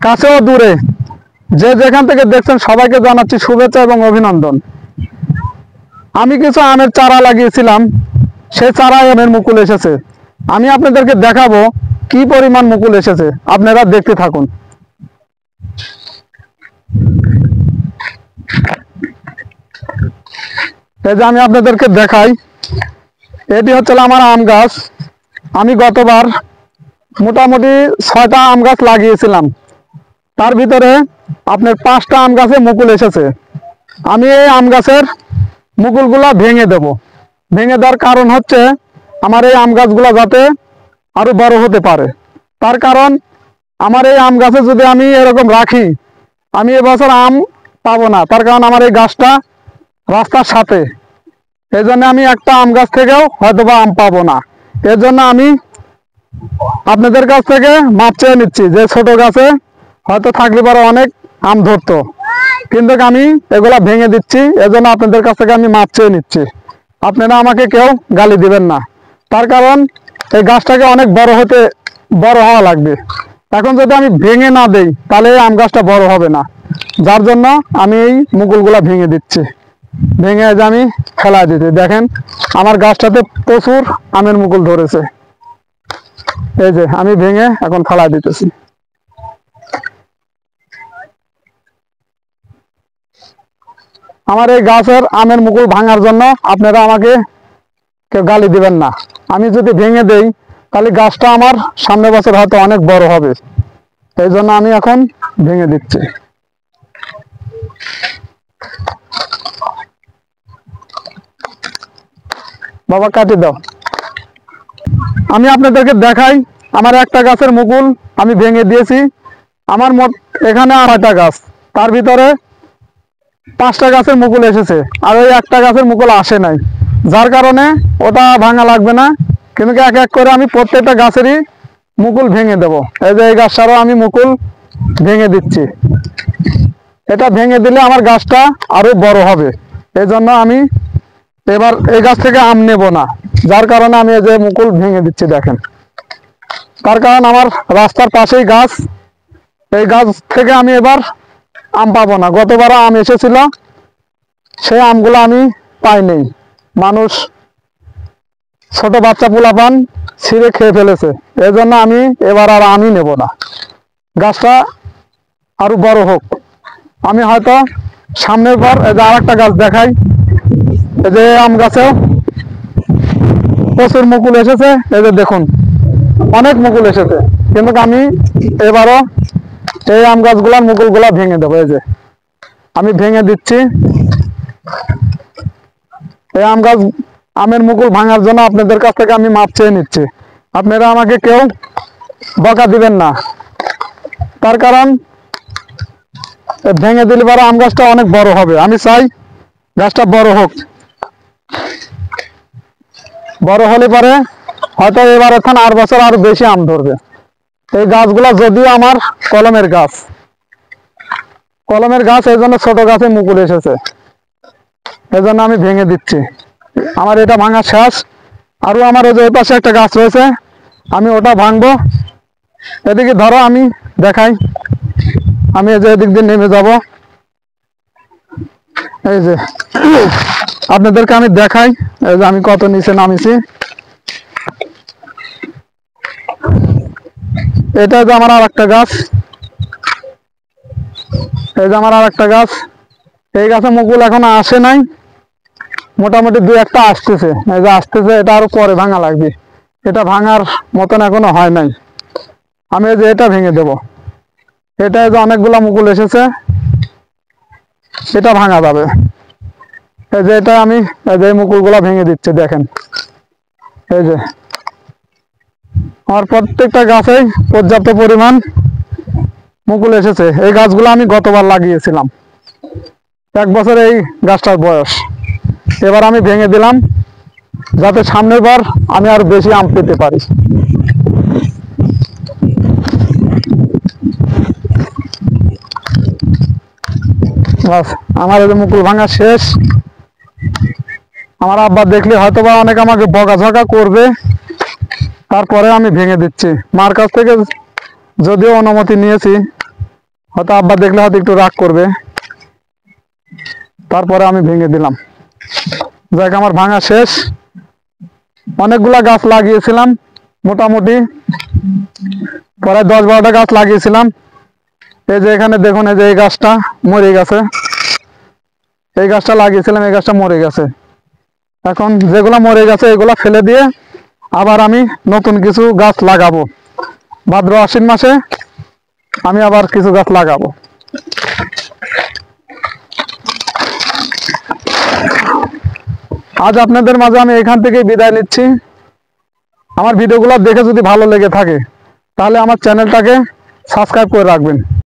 কাছেও দূরে যে যেখান থেকে দেখছেন সবাইকে জানাচ্ছি শুভেচ্ছা এবং অভিনন্দন। আমি কিছু আমের চারা লাগিয়েছিলাম, সেই চারায় আমের মুকুল এসেছে। আমি আপনাদেরকে দেখাবো কি পরিমাণ মুকুল এসেছে, আপনারা দেখতে থাকুন। এই যে আমি আপনাদেরকে দেখাই, এটি হচ্ছে আমার আম গাছ। আমি গতবার মোটামুটি 6টা আম গাছ লাগিয়েছিলাম, তার ভিতরে আপনার 5টা আম গাছে মুকুল এসেছে। আমি এই আম গাছের মুকুলগুলা ভেঙে দেব। ভেঙে দেওয়ার কারণ হচ্ছে আমার এই আম গাছগুলা যাতে আরো বড় হতে পারে। তার কারণ আমার এই আম গাছে যদি আমি এরকম রাখি, আমি এবছর আম পাবো না। তার কারণ আমার এই গাছটা রাস্তার সাথে, এই জন্য আমি একটা আম গাছ থেকেও হয়তোবা আম পাবো না। এর জন্য আমি আপনাদের কাছ থেকে মাপ চেয়ে নিচ্ছি যে ছোট গাছে হয়তো থাকলে পরে অনেক আম ধরতো, কিন্তু আমি এগুলা ভেঙে দিচ্ছি। এজন্য আপনাদের কাছ থেকে আমি মাপ চেয়ে নিচ্ছি। আপনারা আমাকে কেউ গালি দিবেন না, তার কারণ এই গাছটাকে অনেক বড় হওয়া লাগবে। এখন যদি আমি ভেঙে না দেই তাহলে এই আম গাছটা বড় হবে না, যার জন্য আমি এই মুকুলগুলা ভেঙে দিচ্ছি। ভেঙে যে আমি ফেলা দিতে দেখেন আমার গাছটাতে প্রচুর আমের মুকুল ধরেছে। এই যে আমি ভেঙে এখন ফেলা দিতেছি। আমার এই গাছের আমের মুকুল ভাঙার জন্য আপনারা আমাকে কেউ গালি দিবেন না। আমি যদি ভেঙে দেই তাহলে গাছটা আমার সামনের বছর হয়তো অনেক বড় হবে। এই জন্য আমি এখন ভেঙে দিচ্ছি। বাবা কাটি দাও। আমি আপনাদেরকে দেখাই আমার একটা গাছের মুকুল আমি ভেঙে দিয়েছি। আমার মোট এখানে 6টা গাছ, তার ভিতরে 5টা গাছের মুকুল এসেছে, আর ওই একটা গাছের মুকুল আসে নাই, যার কারণে ওটা ভাঙা লাগবে না। কিন্তু এক এক করে আমি প্রত্যেকটা গাছেরই মুকুল ভেঙে দেব। এই যে এই গাছটারও আমি মুকুল ভেঙে দিচ্ছি। এটা ভেঙে দিলে আমার গাছটা আরো বড় হবে। এই জন্য আমি এবার এই গাছ থেকে আম নেব না, যার কারণে আমি এই যে মুকুল ভেঙে দিচ্ছি দেখেন। তার কারণ আমার রাস্তার পাশেই গাছ, এই গাছ থেকে আমি এবার আম পাবো না। গতবার আম এসেছিল, সেই আমগুলো আমি পাইনি। মানুষ ছোট বাচ্চা পোলাপান ছিঁড়ে খেয়ে ফেলেছে। এই জন্য আমি এবার আর আমই নেব না, গাছটা আরো বড় হোক। আমি হয়তো সামনের বার এই যে আর একটা গাছ দেখাই, এই যে আম গাছেও প্রচুর মুকুল এসেছে। এই যে দেখুন অনেক মুকুল এসেছে, কিন্তু আমি এবারও এই আম গাছগুলার মুকুলগুলা ভেঙে দেবো। এই যে আমি ভেঙে দিচ্ছি। এই আম গাছ আমের মুকুল ভাঙার জন্য আপনাদের কাছ থেকে আমি মাপ চেয়ে নিচ্ছি। আপনারা আমাকে কেউ বকা দিবেন না, তার কারণ ভেঙে দিলে পরে আম গাছটা অনেক বড় হবে। আমি চাই গাছটা বড় হোক। বড় হলে পরে হয়তো এবার এখন আর বছর আরো বেশি আম ধরবে। এই গাছগুলা যদিও আমার কলমের গাছ, এই জন্য ছোট গাছে মুকুল এসেছে, এই জন্য আমি ভেঙে দিচ্ছি। আমার এটা ভাঙা শেষ। আরো আমার ওই যে ওই পাশে একটা গাছ রয়েছে, আমি ওটা ভাঙবো। এদিকে ধরো আমি দেখাই, আমি এই যে এদিক দিয়ে নেমে যাব। এই যে আপনাদেরকে আমি দেখাই, এই যে আমি কত নিচে নামিছি। এটা যে আমার আর একটা গাছ, এই যে আমার আর একটা গাছ। এই গাছে মুকুল এখনো আসে নাই, মোটামুটি 2-1টা আসতেছে। এই যে আসতেছে, এটা আরো পরে ভাঙা লাগবে। এটা ভাঙার মতন এখনো হয় নাই। আমি এই যে এটা ভেঙে দেব। এটা যে অনেকগুলা মুকুল এসেছে, এটা ভাঙা যাবে। এই যে এটা আমি এই যে মুকুলগুলা ভেঙে দিচ্ছি দেখেন। এই যে আমার প্রত্যেকটা গাছেই পর্যাপ্ত পরিমাণ মুকুল এসেছে। এই গাছগুলো আমি গতবার লাগিয়েছিলাম, 1 বছর এই গাছটার বয়স। এবার আমি ভেঙে দিলাম যাতে সামনের বার আমি আরো বেশি আম পেতে পারি। আমার এই মুকুল ভাঙা শেষ। আমার আব্বা দেখলে হয়তোবা অনেক আমাকে বকাঝকা করবে, তারপরে আমি ভেঙে দিচ্ছি। মার কাছ থেকে যদিও অনুমতি নিয়েছি, হয়তো আব্বা দেখলে হয়তো একটু রাগ করবে, তারপরে আমি ভেঙে দিলাম। যাক, আমার ভাঙা শেষ। অনেকগুলা গাছ লাগিয়েছিলাম, মোটামুটি প্রায় 10-12টা গাছ লাগিয়েছিলাম। এই যে এখানে দেখুন, এই যে এই গাছটা মরে গেছে, এই গাছটা লাগিয়েছিলাম, এই গাছটা মরে গেছে। এখন যেগুলা মরে গেছে এগুলা ফেলে দিয়ে আবার আমি নতুন কিছু গাছ লাগাবো। ভাদ্র আশ্বিন মাসে আমি আবার কিছু গাছ লাগাবো। আজ আপনাদের মাঝে আমি এখান থেকে বিদায় নিচ্ছি। আমার ভিডিওগুলো দেখে যদি ভালো লেগে থাকে তাহলে আমার চ্যানেলটাকে সাবস্ক্রাইব করে রাখবেন।